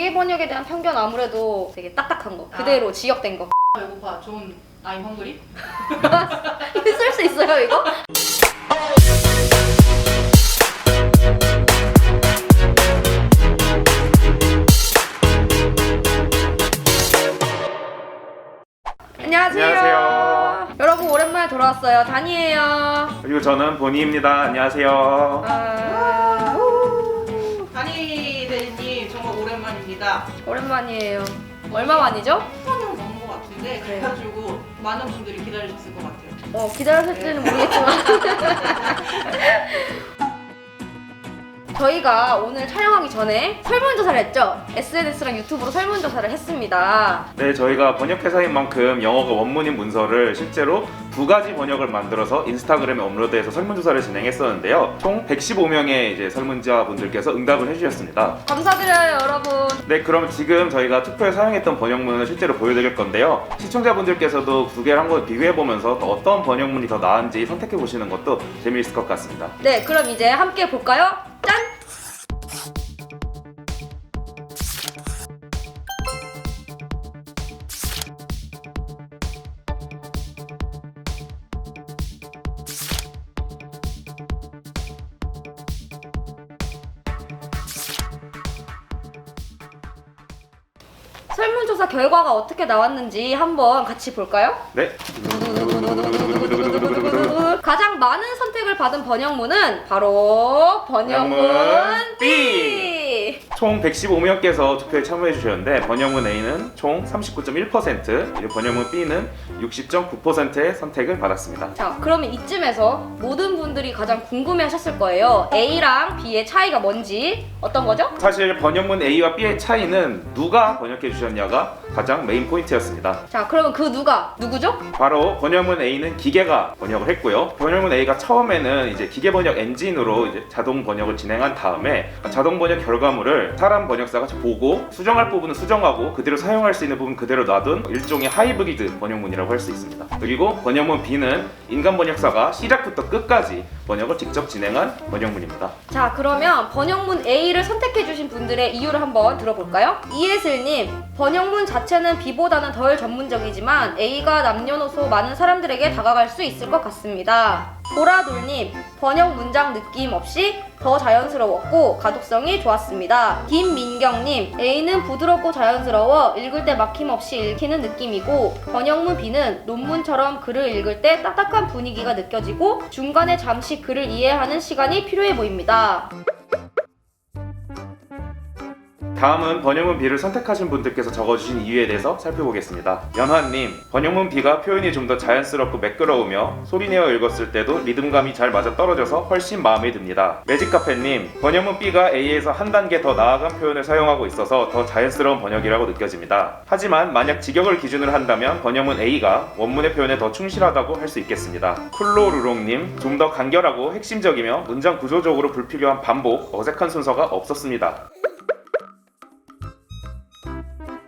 기계 번역에 대한 편견 아무래도 되게 딱딱한 거, 그대로 지역된 거. 배고파. 존 I'm hungry. 쓸 수 있어요 이거? 안녕하세요. 안녕하세요. 여러분 오랜만에 돌아왔어요. 다니예요. 그리고 저는 보니입니다. 안녕하세요. 다니 대리님 정말 오랜만입니다. 오랜만이에요. 얼마 만이죠? 10년은 넘은 것 같은데 네. 그래가지고 많은 분들이 기다리셨을 것 같아요. 기다리실지는 모르겠지만 저희가 오늘 촬영하기 전에 설문조사를 했죠? SNS랑 유튜브로 설문조사를 했습니다. 네, 저희가 번역회사인 만큼 영어가 원문인 문서를 실제로 2가지 번역을 만들어서 인스타그램에 업로드해서 설문조사를 진행했었는데요. 총 115명의 이제 설문자분들께서 응답을 해주셨습니다. 감사드려요 여러분. 네, 그럼 지금 저희가 투표에 사용했던 번역문을 실제로 보여드릴 건데요. 시청자분들께서도 2개를 한번 비교해보면서 또 어떤 번역문이 더 나은지 선택해보시는 것도 재미있을 것 같습니다. 네, 그럼 이제 함께 볼까요? 짠! 설문조사 결과가 어떻게 나왔는지 한번 같이 볼까요? 네. 가장 많은 선택을 받은 번역문은 바로 번역문 번역문 B! 총 115명께서 투표에 참여해 주셨는데 번역문 A는 총 39.1%, 그리고 번역문 B는 60.9%의 선택을 받았습니다. 자, 그러면 이쯤에서 모든 분들이 가장 궁금해 하셨을 거예요. A랑 B의 차이가 뭔지. 어떤 거죠? 사실 번역문 A와 B의 차이는 누가 번역해 주셨냐가 가장 메인 포인트였습니다. 자, 그러면 그 누구죠? 바로 번역문 A는 기계가 번역을 했고요. 번역문 A가 처음에는 이제 기계 번역 엔진으로 이제 자동 번역을 진행한 다음에 자동 번역 결과물을 사람 번역사가 보고 수정할 부분은 수정하고 그대로 사용할 수 있는 부분 그대로 놔둔 일종의 하이브리드 번역문이라고 할 수 있습니다. 그리고 번역문 B는 인간 번역사가 시작부터 끝까지 번역을 직접 진행한 번역문입니다. 자, 그러면 번역문 A를 선택해주신 분들의 이유를 한번 들어볼까요? 이예슬님, 번역문 자체는 B보다는 덜 전문적이지만 A가 남녀노소 많은 사람들에게 다가갈 수 있을 것 같습니다. 보라돌님, 번역 문장 느낌 없이 더 자연스러웠고 가독성이 좋았습니다. 김민경님, A는 부드럽고 자연스러워 읽을 때 막힘없이 읽히는 느낌이고 번역문 B는 논문처럼 글을 읽을 때 딱딱한 분위기가 느껴지고 중간에 잠시 글을 이해하는 시간이 필요해 보입니다. 다음은 번역문 B를 선택하신 분들께서 적어주신 이유에 대해서 살펴보겠습니다. 연화님, 번역문 B가 표현이 좀 더 자연스럽고 매끄러우며 소리내어 읽었을 때도 리듬감이 잘 맞아떨어져서 훨씬 마음에 듭니다. 매직카페님, 번역문 B가 A에서 한 단계 더 나아간 표현을 사용하고 있어서 더 자연스러운 번역이라고 느껴집니다. 하지만 만약 직역을 기준으로 한다면 번역문 A가 원문의 표현에 더 충실하다고 할 수 있겠습니다. 쿨로루롱님, 좀 더 간결하고 핵심적이며 문장 구조적으로 불필요한 반복, 어색한 순서가 없었습니다.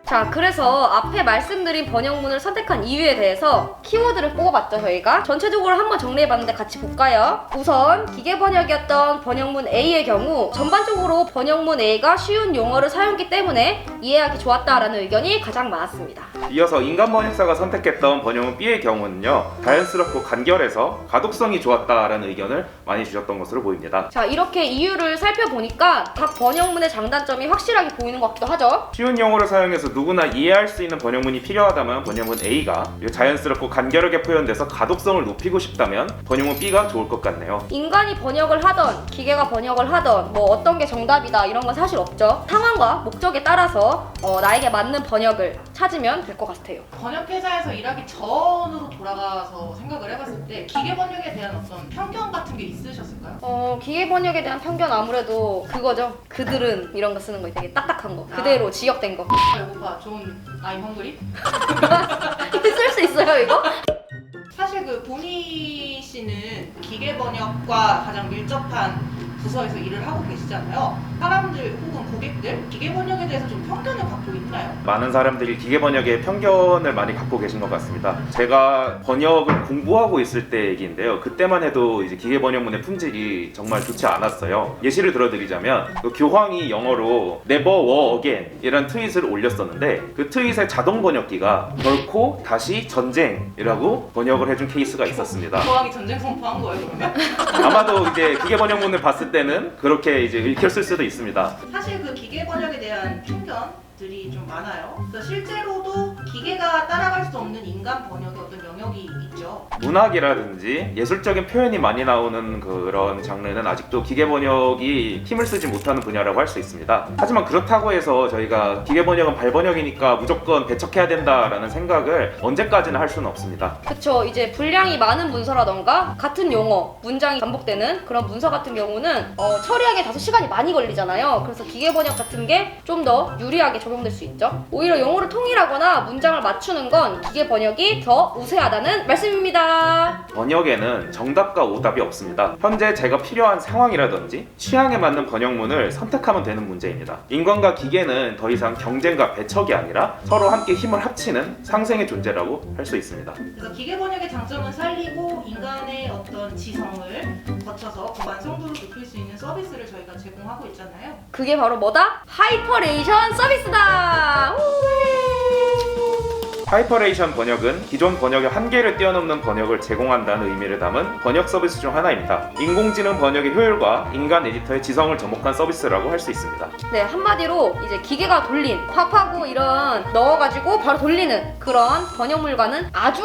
자, 그래서 앞에 말씀드린 번역문을 선택한 이유에 대해서 키워드를 뽑아봤죠, 저희가. 전체적으로 한번 정리해봤는데 같이 볼까요? 우선 기계 번역이었던 번역문 A의 경우 전반적으로 번역문 A가 쉬운 용어를 사용했기 때문에 이해하기 좋았다라는 의견이 가장 많았습니다. 이어서 인간 번역사가 선택했던 번역문 B의 경우는요, 자연스럽고 간결해서 가독성이 좋았다라는 의견을 많이 주셨던 것으로 보입니다. 자, 이렇게 이유를 살펴보니까 각 번역문의 장단점이 확실하게 보이는 것 같기도 하죠. 쉬운 용어를 사용해서 누구나 이해할 수 있는 번역문이 필요하다면 번역문 A가, 그리고 자연스럽고 간결하게 표현돼서 가독성을 높이고 싶다면 번역문 B가 좋을 것 같네요. 인간이 번역을 하던 기계가 번역을 하던 뭐 어떤 게 정답이다 이런 건 사실 없죠. 상황과 목적에 따라서 나에게 맞는 번역을 찾으면 될 것 같아요. 번역회사에서 일하기 전으로 돌아가서 생각을 해봤을 때 기계 번역에 대한 어떤 편견 같은 게 있으셨을까요? 기계 번역에 대한 편견 아무래도 그거죠. 그들은 이런 거 쓰는 거 되게 딱딱한 거, 그대로 지역된 거. 배고파. 존 I'm hungry. 쓸 수 있어요 이거? 사실 그 보니 씨는 기계 번역과 가장 밀접한 부서에서 일을 하고 계시잖아요. 사람들 혹은 고객들 기계 번역에 대해서 좀 편견을 갖고 있나요? 많은 사람들이 기계 번역에 편견을 많이 갖고 계신 것 같습니다. 제가 번역을 공부하고 있을 때 얘기인데요. 그때만 해도 이제 기계 번역문의 품질이 정말 좋지 않았어요. 예시를 들어드리자면 그 교황이 영어로 Never War Again 이란 트윗을 올렸었는데 그 트윗의 자동 번역기가 결코 다시 전쟁이라고 번역을 해준 케이스가 있었습니다. 교황이 전쟁 선포한 거예요, 그러면? 아마도 이제 기계 번역문을 봤을 때는 그렇게 이제 읽혔을 수도 있습니다. 사실 그 기계 번역에 대한 편견들이 좀 많아요. 그래서 실제로도 기계가 따라갈 수 없는 인간 번역의 어떤 영역이 있죠. 문학이라든지 예술적인 표현이 많이 나오는 그런 장르는 아직도 기계 번역이 힘을 쓰지 못하는 분야라고 할 수 있습니다. 하지만 그렇다고 해서 저희가 기계 번역은 발번역이니까 무조건 배척해야 된다라는 생각을 언제까지나 할 수는 없습니다. 그쵸. 이제 분량이 많은 문서라던가 같은 용어, 문장이 반복되는 그런 문서 같은 경우는 처리하기에 다소 시간이 많이 걸리잖아요. 그래서 기계 번역 같은 게 좀 더 유리하게 적용될 수 있죠. 오히려 용어를 통일하거나 문장을 맞추는 건 기계 번역이 더 우세하다는 말씀입니다. 번역에는 정답과 오답이 없습니다. 현재 제가 필요한 상황이라든지 취향에 맞는 번역문을 선택하면 되는 문제입니다. 인간과 기계는 더 이상 경쟁과 배척이 아니라 서로 함께 힘을 합치는 상생의 존재라고 할 수 있습니다. 그래서 기계 번역의 장점은 살리고 인간의 어떤 지성을 거쳐서 그 완성도를 높일 수 있는 서비스를 저희가 제공하고 있잖아요. 그게 바로 뭐다? 하이퍼레이션 서비스다! 하이퍼레이션 번역은 기존 번역의 한계를 뛰어넘는 번역을 제공한다는 의미를 담은 번역 서비스 중 하나입니다. 인공지능 번역의 효율과 인간 에디터의 지성을 접목한 서비스라고 할 수 있습니다. 네, 한마디로 이제 기계가 돌린 팝하고 이런 넣어가지고 바로 돌리는 그런 번역물과는 아주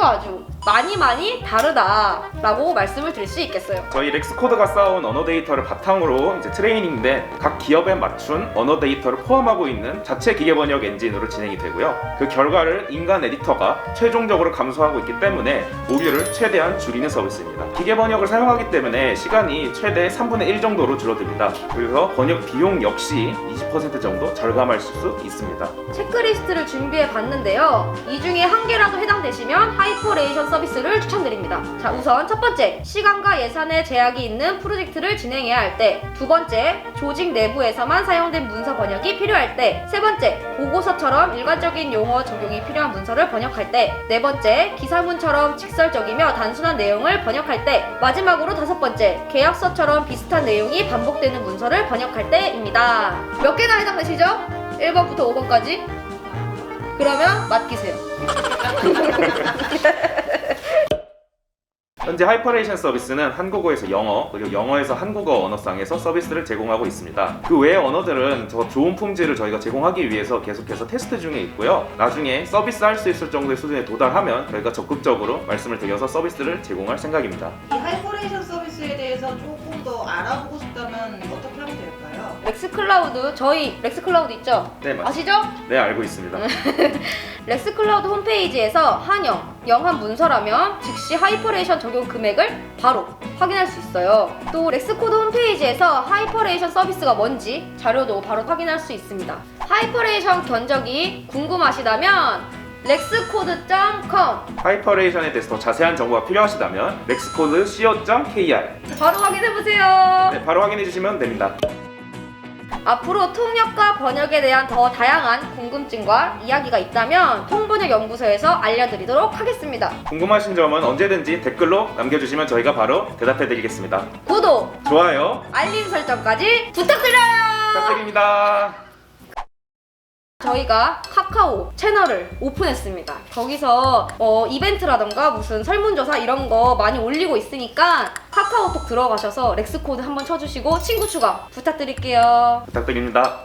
많이 다르다라고 말씀을 드릴 수 있겠어요. 저희 렉스코드가 쌓아온 언어 데이터를 바탕으로 이제 트레이닝된 각 기업에 맞춘 언어 데이터를 포함하고 있는 자체 기계 번역 엔진으로 진행이 되고요. 그 결과를 인간 에디터가 최종적으로 감수하고 있기 때문에 오류를 최대한 줄이는 서비스입니다. 기계 번역을 사용하기 때문에 시간이 최대 3분의 1 정도로 줄어듭니다. 그래서 번역 비용 역시 20% 정도 절감할 수 있습니다. 체크리스트를 준비해 봤는데요. 이 중에 한 개라도 해당되시면 하이퍼레이션 서비스를 추천드립니다. 자, 우선 첫 번째, 시간과 예산에 제약이 있는 프로젝트를 진행해야 할 때. 두 번째, 조직 내부에서만 사용된 문서 번역이 필요할 때. 세 번째, 보고서처럼 일관적인 용어 적용이 필요한 문서를 번역할 때. 네 번째, 기사문처럼 직설적이며 단순한 내용을 번역할 때. 마지막으로 다섯 번째, 계약서처럼 비슷한 내용이 반복되는 문서를 번역할 때입니다. 몇 개나 해당되시죠? 1번부터 5번까지? 그러면 맡기세요. 현재 하이퍼레이션 서비스는 한국어에서 영어, 그리고 영어에서 한국어 언어상에서 서비스를 제공하고 있습니다. 그 외의 언어들은 더 좋은 품질을 저희가 제공하기 위해서 계속해서 테스트 중에 있고요. 나중에 서비스 할 수 있을 정도의 수준에 도달하면 저희가 적극적으로 말씀을 드려서 서비스를 제공할 생각입니다. 이 하이퍼레이션 서비스에 대해서 조금 더 알아보고 싶다면 어떻게 하면 될까요? 렉스클라우드, 저희 렉스클라우드 있죠? 네, 맞습니다. 아시죠? 네, 알고 있습니다. 렉스클라우드 홈페이지에서 영한 문서라면 즉시 하이퍼레이션 적용 금액을 바로 확인할 수 있어요. 또 렉스코드 홈페이지에서 하이퍼레이션 서비스가 뭔지 자료도 바로 확인할 수 있습니다. 하이퍼레이션 견적이 궁금하시다면 렉스코드.com 하이퍼레이션에 대해서 더 자세한 정보가 필요하시다면 렉스코드.co.kr 바로 확인해보세요. 네, 바로 확인해 주시면 됩니다. 앞으로 통역과 번역에 대한 더 다양한 궁금증과 이야기가 있다면 통번역연구소에서 알려드리도록 하겠습니다. 궁금하신 점은 언제든지 댓글로 남겨주시면 저희가 바로 대답해 드리겠습니다. 구독, 좋아요 알림 설정까지 부탁드려요. 부탁드립니다. 저희가 카카오 채널을 오픈했습니다. 거기서 이벤트라던가 무슨 설문조사 이런 거 많이 올리고 있으니까 카카오톡 들어가셔서 렉스코드 한번 쳐주시고 친구 추가 부탁드릴게요. 부탁드립니다.